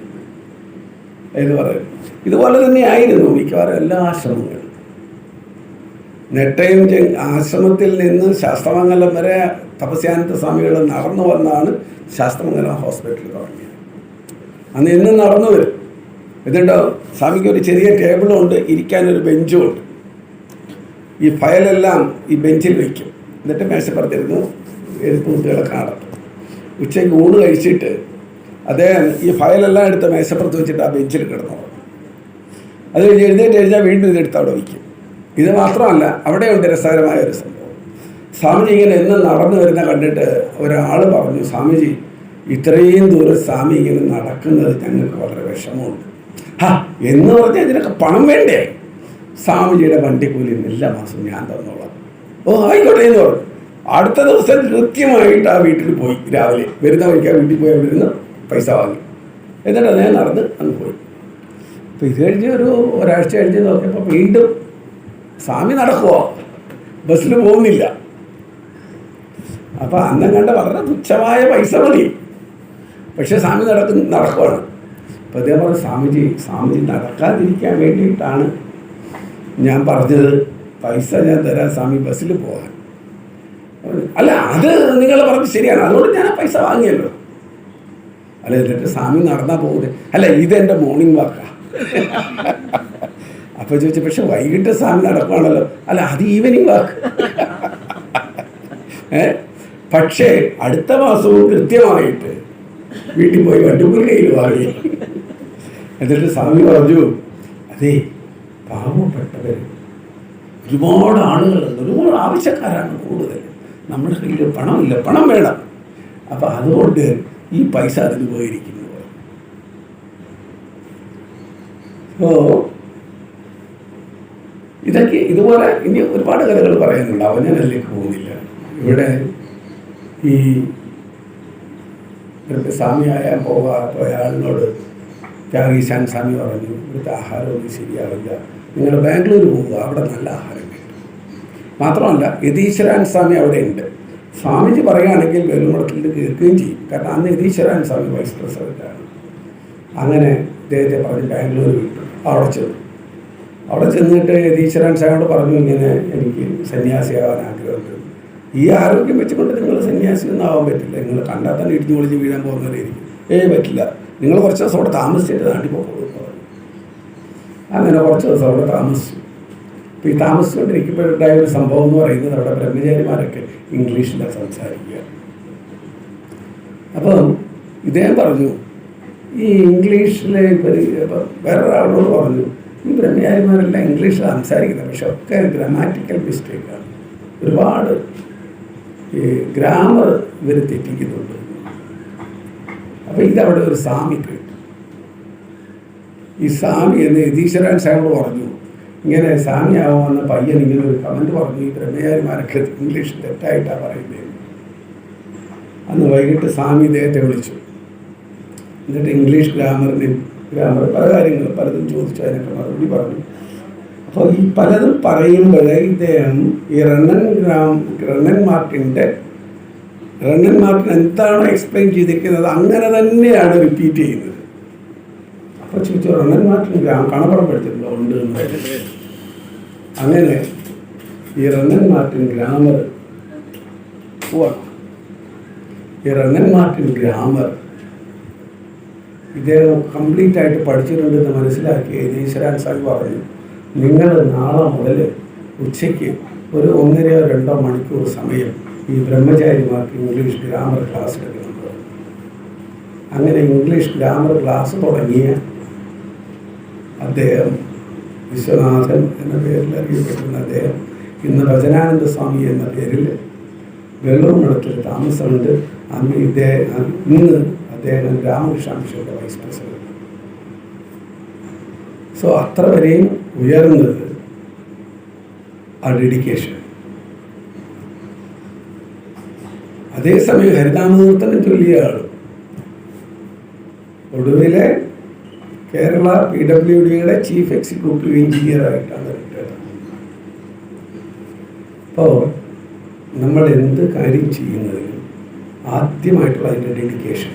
എന്ന് പറയും. ഇതുപോലെ തന്നെയായിരുന്നു മിക്കവാറും എല്ലാ ആശ്രമങ്ങളും. നെട്ടയം ആശ്രമത്തിൽ നിന്ന് ശാസ്ത്രമംഗലം വരെ തപസ്യാനന്ദ സ്വാമികൾ നടന്നു വന്നാണ് ശാസ്ത്രമംഗലം ഹോസ്പിറ്റൽ തുടങ്ങിയത്. അന്ന് എന്നും നടന്നു വരും. എന്നിട്ടോ സ്വാമിക്ക് ഒരു ചെറിയ ടേബിളുണ്ട്, ഇരിക്കാനൊരു ബെഞ്ചുമുണ്ട്. ഈ ഫയലെല്ലാം ഈ ബെഞ്ചിൽ വയ്ക്കും. എന്നിട്ട് മേശപ്പുറത്തിരുന്ന് എഴുത്തുകുട്ടികളൊക്കെ നടത്തും. ഉച്ചയ്ക്ക് ഊണ് കഴിച്ചിട്ട് അദ്ദേഹം ഈ ഫയലെല്ലാം എടുത്ത് മേശപ്പുറത്ത് വെച്ചിട്ട് ആ ബെഞ്ചിൽ കിടന്നു. അത് കഴിഞ്ഞ് എഴുന്നേറ്റ് കഴിഞ്ഞാൽ വീണ്ടും ഇതെടുത്ത് അവിടെ വയ്ക്കും. ഇത് മാത്രമല്ല, അവിടെയുണ്ട് രസകരമായ ഒരു സംഭവം. സ്വാമിജി ഇങ്ങനെ എന്നും നടന്നു വരുന്ന കണ്ടിട്ട് ഒരാൾ പറഞ്ഞു, സ്വാമിജി ഇത്രയും ദൂരം സ്വാമി ഇങ്ങനെ നടക്കുന്നത് ഞങ്ങൾക്ക് വളരെ വിഷമമുണ്ട്. എന്ന് പറഞ്ഞാൽ ഇതിനൊക്കെ പണം വേണ്ടേ? സ്വാമിജിയുടെ വണ്ടിക്കൂലി എല്ലാ മാസവും ഞാൻ തന്നോളാം. ആയിക്കോട്ടെ എന്ന് പറഞ്ഞു. അടുത്ത ദിവസം കൃത്യമായിട്ട് ആ വീട്ടിൽ പോയി. രാവിലെ വരുന്ന വഴിക്ക് ആ വീട്ടിൽ പോയി അവിടെ ഇരുന്ന് പൈസ വാങ്ങി. എന്നിട്ട് അദ്ദേഹം നടന്ന് അങ്ങ് പോയി. അപ്പോൾ ഇത് കഴിഞ്ഞ് ഒരാഴ്ച കഴിഞ്ഞ് നോക്കിയപ്പോൾ വീണ്ടും സ്വാമി നടക്കുമോ, ബസ്സിൽ പോകുന്നില്ല. അപ്പോൾ അന്നം കണ്ട വളരെ തുച്ഛമായ പൈസ മതി, പക്ഷെ സ്വാമി നടക്കുവാണ്. അപ്പോൾ അദ്ദേഹം പറഞ്ഞു, സ്വാമിജി നടക്കാതിരിക്കാൻ വേണ്ടിയിട്ടാണ് ഞാൻ പറഞ്ഞത്, പൈസ ഞാൻ തരാം സ്വാമി ബസ്സിൽ പോകാൻ. അല്ല, അത് നിങ്ങൾ പറഞ്ഞത് ശരിയാണ്, അതുകൊണ്ട് ഞാൻ ആ പൈസ വാങ്ങിയല്ലോ. അല്ല, എന്നിട്ട് സ്വാമി നടന്നാൽ പോകുന്നത്. അല്ല, ഇതെൻ്റെ മോർണിംഗ് വാക്കാണ്. അപ്പോൾ ചോദിച്ചു, പക്ഷെ വൈകിട്ട് സ്വാമി നടക്കുകയാണല്ലോ. അല്ല, അത് ഈവനിങ് വാക്ക്. പക്ഷേ അടുത്ത മാസവും കൃത്യമായിട്ട് വീട്ടിൽ പോയി വണ്ടിക്കൂലി കയ്യിൽ വാങ്ങി. എന്നിട്ട് സ്വാമി പറഞ്ഞു, അതേ പാവപ്പെട്ടവർ ഒരുപാട് ആളുകളുണ്ട്, ഒരുപാട് ആവശ്യക്കാരാണ് കൂടുതൽ, നമ്മുടെ കയ്യിൽ പണമില്ല, പണം വേണം. അപ്പം അതുകൊണ്ട് ഈ പൈസ അതിന് പോയിരിക്കുന്നു. അപ്പോൾ ഇതൊക്കെ ഇതുപോലെ ഇനി ഒരുപാട് കഥകൾ പറയാനുണ്ട്. അവനതിലേക്ക് പോകുന്നില്ല. ഇവിടെ ഈ സ്വാമിയായാൽ പോയ ആളിനോട് ത്യാഗീശാൻ സ്വാമി പറഞ്ഞു, ഇവിടുത്തെ ആഹാരമൊന്നും ശരിയാവില്ല, നിങ്ങൾ ബാംഗ്ലൂർ പോവുക, അവിടെ നല്ല ആഹാരം കിട്ടും. മാത്രമല്ല യതീശ്വരാൻ സ്വാമി അവിടെ ഉണ്ട്. സ്വാമിജി പറയുകയാണെങ്കിൽ വെലുമടത്തിൽ കേൾക്കുകയും ചെയ്യും. കാരണം അന്ന് യതീശ്വരാൻ സ്വാമി വൈസ് പ്രസിഡൻ്റാണ്. അങ്ങനെ അദ്ദേഹത്തെ പറഞ്ഞ് ബാംഗ്ലൂർ വിട്ടു. അവിടെ ചെന്നിട്ട് യതീശ്വരാൻ സ്വാമിയോട് പറഞ്ഞു, ഇങ്ങനെ എനിക്ക് സന്യാസിയാവാൻ ആഗ്രഹമുണ്ട്. ഈ ആരോഗ്യം വെച്ചുകൊണ്ട് നിങ്ങൾ സന്യാസിയൊന്നും ആവാൻ പറ്റില്ല, നിങ്ങൾ കണ്ടാൽ തന്നെ ഇടിഞ്ഞു പൊളിഞ്ഞ് വീഴാൻ പോകുന്നവരായിരിക്കും. പറ്റില്ല, നിങ്ങൾ കുറച്ച് ദിവസം അവിടെ താമസിച്ചിട്ട് നാട്ടിൽ പോകുള്ളൂ എന്ന് പറഞ്ഞു. അങ്ങനെ കുറച്ച് ദിവസം അവിടെ താമസിച്ചു. അപ്പോൾ ഈ താമസിച്ചുകൊണ്ടിരിക്കുമ്പോഴുണ്ടായ ഒരു സംഭവം എന്ന് പറയുന്നത്, അവിടെ ബ്രഹ്മചാരിമാരൊക്കെ ഇംഗ്ലീഷിലാണ് സംസാരിക്കുക. അപ്പം ഇദ്ദേഹം പറഞ്ഞു, ഈ ഇംഗ്ലീഷിൽ വേറൊരാളോട് പറഞ്ഞു, ഈ ബ്രഹ്മചാരിമാരെല്ലാം ഇംഗ്ലീഷിൽ സംസാരിക്കുന്നത്, പക്ഷെ ഒക്കെ ഗ്രാമാറ്റിക്കൽ മിസ്റ്റേക്കാണ്, ഒരുപാട് ഈ ഗ്രാമർ ഇവർ തെറ്റിക്കുന്നുണ്ട്. അപ്പോൾ ഇതവിടെ ഒരു സ്വാമി കേട്ടു. ഈ സ്വാമി എന്ന് യതീശ്വരാൻ സാഹിബ് പറഞ്ഞു, ഇങ്ങനെ സ്വാമിയാവാൻ വന്ന പയ്യൻ ഇങ്ങനെ ഒരു കമൻറ്റ് പറഞ്ഞു, ഈ ബ്രഹ്മചാരിമാരൊക്കെ ഇംഗ്ലീഷ് തെറ്റായിട്ടാണ് പറയുന്നത്. അന്ന് വൈകിട്ട് സ്വാമി ഇദ്ദേഹത്തെ വിളിച്ചു. എന്നിട്ട് ഇംഗ്ലീഷ് ഗ്രാമർ പല കാര്യങ്ങളും പലതും ചോദിച്ചു, അതിനൊക്കെ മറുപടി പറഞ്ഞു. അപ്പോൾ ഈ പലതും പറയുമ്പോഴേ ഇദ്ദേഹം ഈ റണ്ണൻ മാർട്ടിൻ എന്താണോ എക്സ്പ്ലെയിൻ ചെയ്തിരിക്കുന്നത് അങ്ങനെ തന്നെയാണ് റിപ്പീറ്റ് ചെയ്യുന്നത്. അപ്പോൾ ചോദിച്ചു, റണ്ണൻ മാർട്ടിൻ കണപ്പുറം പഠിച്ചിട്ടുണ്ടോ? ഉണ്ട് എന്ന്. അങ്ങനെ ഈ റണ്ണൻ മാർട്ടിൻ ഗ്രാമർ ഇദ്ദേഹം കംപ്ലീറ്റ് ആയിട്ട് പഠിച്ചിട്ടുണ്ടെന്ന് മനസ്സിലാക്കി യതീശ്വരാൻ സ്വാമി പറഞ്ഞു, നിങ്ങൾ നാളെ മുതൽ ഉച്ചയ്ക്ക് ഒരു 1.5-2 മണിക്കൂർ സമയം ഈ ബ്രഹ്മചാരിമാർക്ക് ഇംഗ്ലീഷ് ഗ്രാമർ ക്ലാസ് എടുക്കുന്നുണ്ട്. അങ്ങനെ ഇംഗ്ലീഷ് ഗ്രാമർ ക്ലാസ് തുടങ്ങിയ അദ്ദേഹം, വിശ്വനാഥൻ എന്ന പേരിൽ അറിയപ്പെടുന്ന അദ്ദേഹം, ഇന്ന് ഭജനാനന്ദ സ്വാമി എന്ന പേരിൽ വെള്ളൂർമഠത്തിൽ താമസമുണ്ട്. ഇന്ന് അദ്ദേഹം രാമകൃഷ്ണ മിഷന്റെ വൈസ് പ്രസിഡന്റ്. സോ അത്ര വരെയും ഉയർന്നത് ആ ഡെഡിക്കേഷൻ. അതേസമയം ഹരിനാമകീർത്തനം ചൊല്ലിയ ആൾ ഒടുവിലെ കേരള PWDയുടെ ചീഫ് എക്സിക്യൂട്ടീവ് എഞ്ചിനീയറായിട്ടാണ് റിട്ടയർഡ്. അപ്പോൾ നമ്മൾ എന്ത് കാര്യം ചെയ്യുന്നതിനും ആദ്യമായിട്ടുള്ള അതിൻ്റെ ഡെഡിക്കേഷൻ,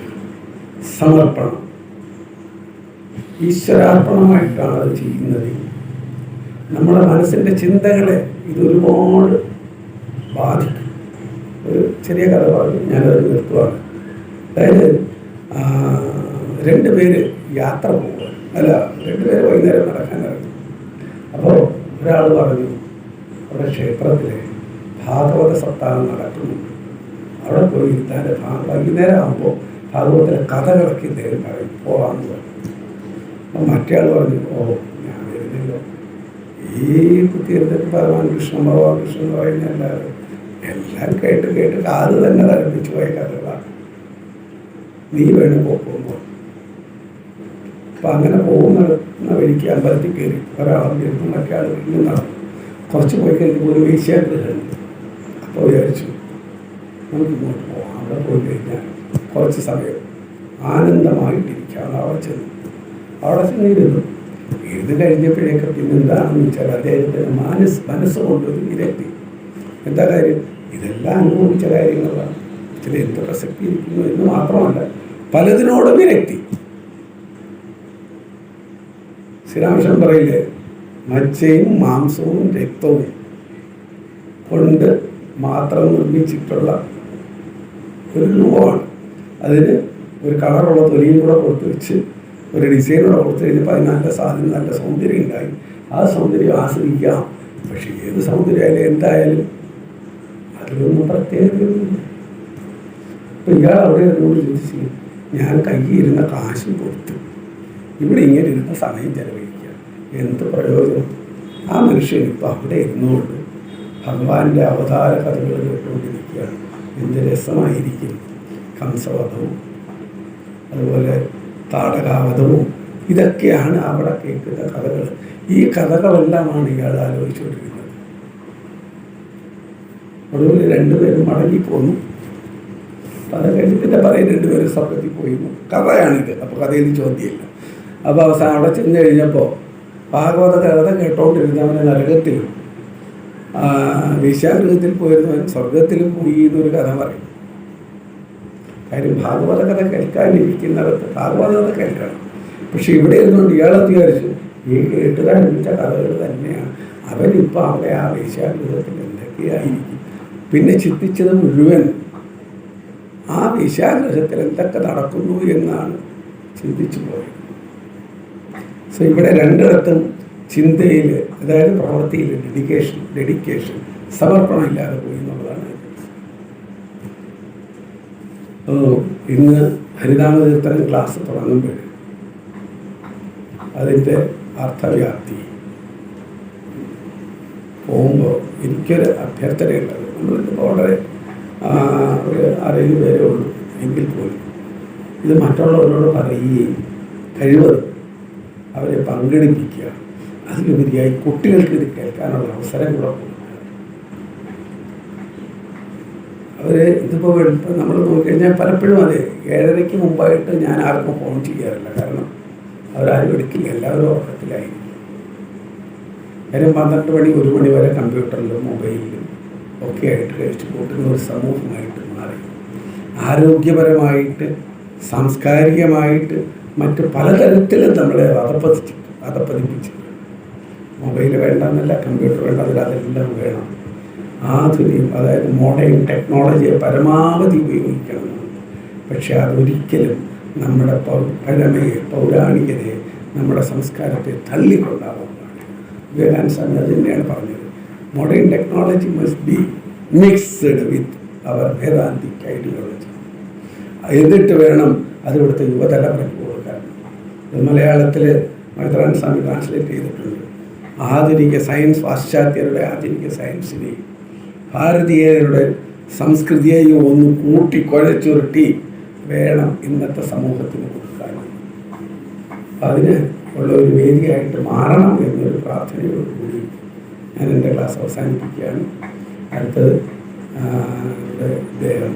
സമർപ്പണം, ഈശ്വരാർപ്പണമായിട്ടാണ് അത് ചെയ്യുന്നത്. നമ്മുടെ മനസ്സിൻ്റെ ചിന്തകളെ ഇതൊരുപാട് ബാധിക്കും. ഒരു ചെറിയ കഥ പറഞ്ഞു, ഞാനത് നിർത്തുവാണ്. അതായത് 2 പേര് യാത്ര പോവുക, അല്ല 2 പേര് വൈകുന്നേരം നടക്കാൻ ഇറങ്ങി. അപ്പോൾ ഒരാൾ പറഞ്ഞു, അവിടെ ക്ഷേത്രത്തിലെ ഭാഗവത സപ്താഹം നടക്കുന്നുണ്ട്, അവിടെ പോയി ഇരുത്താൻ വൈകുന്നേരം ആകുമ്പോൾ ഭാഗവതത്തിലെ കഥകളൊക്കെ ഇദ്ദേഹം പറയും, പോകാമെന്ന് പറഞ്ഞു. അപ്പം മറ്റേ ആൾ പറഞ്ഞു, ഓ ഞാൻ വരുന്നില്ലോ, ഈ തീർത്ഥത്തിൽ ഭഗവാൻ കൃഷ്ണൻ എന്ന് പറയുന്ന എല്ലാം കേട്ട് കാത് തന്നെ തരപ്പിച്ചു പോയ കഥകളാണ്, നീ വേണം പോകുമ്പോൾ. അപ്പം അങ്ങനെ പോകുന്ന വഴിക്ക് അമ്പലത്തിൽ കയറി ഒരാളും കയറി മറ്റേ ആൾ വീണ്ടും നടന്നു. കുറച്ച് പോയി കഴിഞ്ഞപ്പോൾ ഒരു വേശ്യാഗൃഹമുണ്ട്. അപ്പോൾ വിചാരിച്ചു നമുക്ക് ഇങ്ങോട്ട് പോകാം, അവിടെ പോയി കഴിഞ്ഞാൽ കുറച്ച് സമയം ആനന്ദമായിട്ടിരിക്കാമെന്ന് അവിടെ ചെന്നിരുന്നു. ഇത് കഴിഞ്ഞപ്പോഴേക്ക് പിന്നെ എന്താണെന്ന് വെച്ചാൽ അദ്ദേഹത്തിൻ്റെ മനസ്സുകൊണ്ടൊരു വിരക്തി. എന്താ കാര്യം? ഇതെല്ലാം അനുഭവിച്ച കാര്യങ്ങളാണ്, ചില എന്ത് പ്രസക്തി ഇരിക്കുന്നു എന്ന് മാത്രമല്ല, പലതിനോട് വിരക്തി. ശ്രീരാമകൃഷ്ണൻ പറയില്ലേ, മജ്ജയും മാംസവും രക്തവും കൊണ്ട് മാത്രം നിർമ്മിച്ചിട്ടുള്ള ഒരു രൂപമാണ്. അതിന് ഒരു കളറുള്ള തൊലിയും കൂടെ കൊടുത്ത് വെച്ച് ഒരു ഡിസൈനൂടെ കൊടുത്തു കഴിഞ്ഞപ്പോൾ അതിന് നല്ല സാധനം, നല്ല സൗന്ദര്യം ഉണ്ടായി. ആ സൗന്ദര്യം ആസ്വദിക്കാം. പക്ഷെ ഏത് സൗന്ദര്യമായാലും എന്തായാലും അതിലൊന്നും പ്രത്യേകതയൊന്നുമില്ല. ഇപ്പം ഇയാൾ അവിടെ എന്നോട് ചോദിച്ചു, ഞാൻ കയ്യിരുന്ന കാശും കൊടുത്തു ഇവിടെ ഇങ്ങനെ ഇരുന്ന സമയം ചെലവഴിക്കുക, എന്ത് പ്രയോജനം? ആ മനുഷ്യൻ ഇപ്പം അവിടെ ഇരുന്നുകൊണ്ട് ഭഗവാന്റെ അവതാര കഥകൾ കേട്ടുകൊണ്ടിരിക്കുകയാണ്. എന്ത് രസമായിരിക്കും കംസവധവും അതുപോലെ താടകാവധവും, ഇതൊക്കെയാണ് അവിടെ കേൾക്കുന്ന കഥകൾ. ഈ കഥകളെല്ലാമാണ് ഇയാൾ ആലോചിച്ചുകൊണ്ടിരുന്നത്. ഒടുവിൽ 2 പേരും മടങ്ങിപ്പോന്നു. അപ്പം അത് കഴിഞ്ഞിട്ട് പറയും 2 പേരും സ്വർഗത്തിൽ പോയിരുന്നു. കഥയാണിത്, അപ്പോൾ കഥയിൽ ചോദ്യമില്ല. അപ്പോൾ അവസാനം അവിടെ ചെന്ന് കഴിഞ്ഞപ്പോൾ ഭാഗവത കഥ കേട്ടോണ്ടിരുന്നവന് നരകത്തിലും വേശ്യാഗൃഹത്തിൽ പോയിരുന്നവൻ സ്വർഗത്തിലും പോയി എന്നൊരു കഥ പറയും. കാര്യം ഭാഗവത കഥ കേൾക്കാനിരിക്കുന്നവർക്ക് ഭാഗവത കഥ കേൾക്കണം. പക്ഷെ ഇവിടെ ഇരുന്നുകൊണ്ട് ഇയാളെന്ന് വിചാരിച്ചു ഈ കേട്ടുകാരനിച്ച കഥകൾ തന്നെയാണ്. അവരിപ്പോൾ അവിടെ ആ വേശ്യാഗൃഹത്തിൽ എന്തൊക്കെയായിരിക്കും, പിന്നെ ചിന്തിച്ചത് മുഴുവൻ ആ വേശ്യാഗൃഹത്തിൽ എന്തൊക്കെ നടക്കുന്നു എന്നാണ് ചിന്തിച്ചു പോയത്. സോ ഇവിടെ 2ഇടത്തും ചിന്തയിൽ, അതായത് പ്രവൃത്തിയിൽ ഡെഡിക്കേഷൻ സമർപ്പണം ഇല്ലാതെ പോയി എന്നുള്ളതാണ്. ഇന്ന് ഹരിനാമകീർത്തനം ക്ലാസ് തുടങ്ങുമ്പോൾ അതിൻ്റെ അർത്ഥവ്യാപ്തി പോകുമ്പോൾ എനിക്കൊരു അഭ്യർത്ഥനയുള്ളത്, നമ്മളിപ്പോൾ വളരെ ഒരു 6-7 പേരേ ഉള്ളൂ എങ്കിൽ പോലും ഇത് മറ്റുള്ളവരോട് പറയുകയും കഴിവത് അവരെ പങ്കെടുപ്പിക്കുക, അതിലുപരിയായി കുട്ടികൾക്ക് ഇത് കേൾക്കാനുള്ള അവസരം കൂടെ കൊടുക്കുക. ഇതിപ്പോൾ നമ്മൾ നോക്കിക്കഴിഞ്ഞാൽ പലപ്പോഴും അതെ 7:30 മുമ്പായിട്ട് ഞാൻ ആർക്കും ഫോൺ ചെയ്യാറില്ല. കാരണം അവരാരും എടുക്കില്ല, എല്ലാവരും ഉറക്കത്തിലായിരിക്കും. കാര്യം 12 മണി 1 മണി വരെ കമ്പ്യൂട്ടറിലും മൊബൈലിലും ഒക്കെ ആയിട്ട് കഴിച്ച് കൂട്ടുന്ന ഒരു സമൂഹമായിട്ട് മാറി. ആരോഗ്യപരമായിട്ട്, സാംസ്കാരികമായിട്ട്, മറ്റ് പലതരത്തിലും നമ്മളെ അതപ്പതിപ്പിച്ചിട്ടുണ്ട്. മൊബൈൽ വേണ്ടെന്നല്ല, കമ്പ്യൂട്ടർ വേണ്ടതില്ല, അതെല്ലാം വേണം. ആധുനികം, അതായത് മോഡേൺ ടെക്നോളജിയെ പരമാവധി ഉപയോഗിക്കണമെന്ന്. പക്ഷെ അതൊരിക്കലും നമ്മുടെ പഴമയെ, പൗരാണികതയെ, നമ്മുടെ സംസ്കാരത്തെ തള്ളിക്കൊണ്ടാവുന്നതാണ്. വിവേകാനന്ദ സ്വാമി അത് തന്നെയാണ് പറഞ്ഞത്. modern technology must be mixed with our Vedantic ideology. എന്നിട്ട് വേണം അത് ഇവിടുത്തെ യുവതലമുറയ്ക്ക് കൊടുക്കാൻ. ഇത് മലയാളത്തിൽ മൈത്രാൻ സ്വാമി ട്രാൻസ്ലേറ്റ് ചെയ്തിട്ടുണ്ട്. ആധുനിക സയൻസ്, പാശ്ചാത്യരുടെ ആധുനിക സയൻസിനെയും ഭാരതീയരുടെ സംസ്കൃതിയെയും ഒന്ന് കൂട്ടിക്കുഴച്ചുരുട്ടി വേണം ഇന്നത്തെ സമൂഹത്തിന് കൊടുക്കാൻ. അതിന് ഉള്ള ഒരു വേദിയായിട്ട് മാറണം എന്നൊരു പ്രാർത്ഥനയോടുകൂടി ഞാൻ എൻ്റെ ക്ലാസ് അവസാനിപ്പിക്കുകയാണ്. അടുത്തത് ഇദ്ദേഹം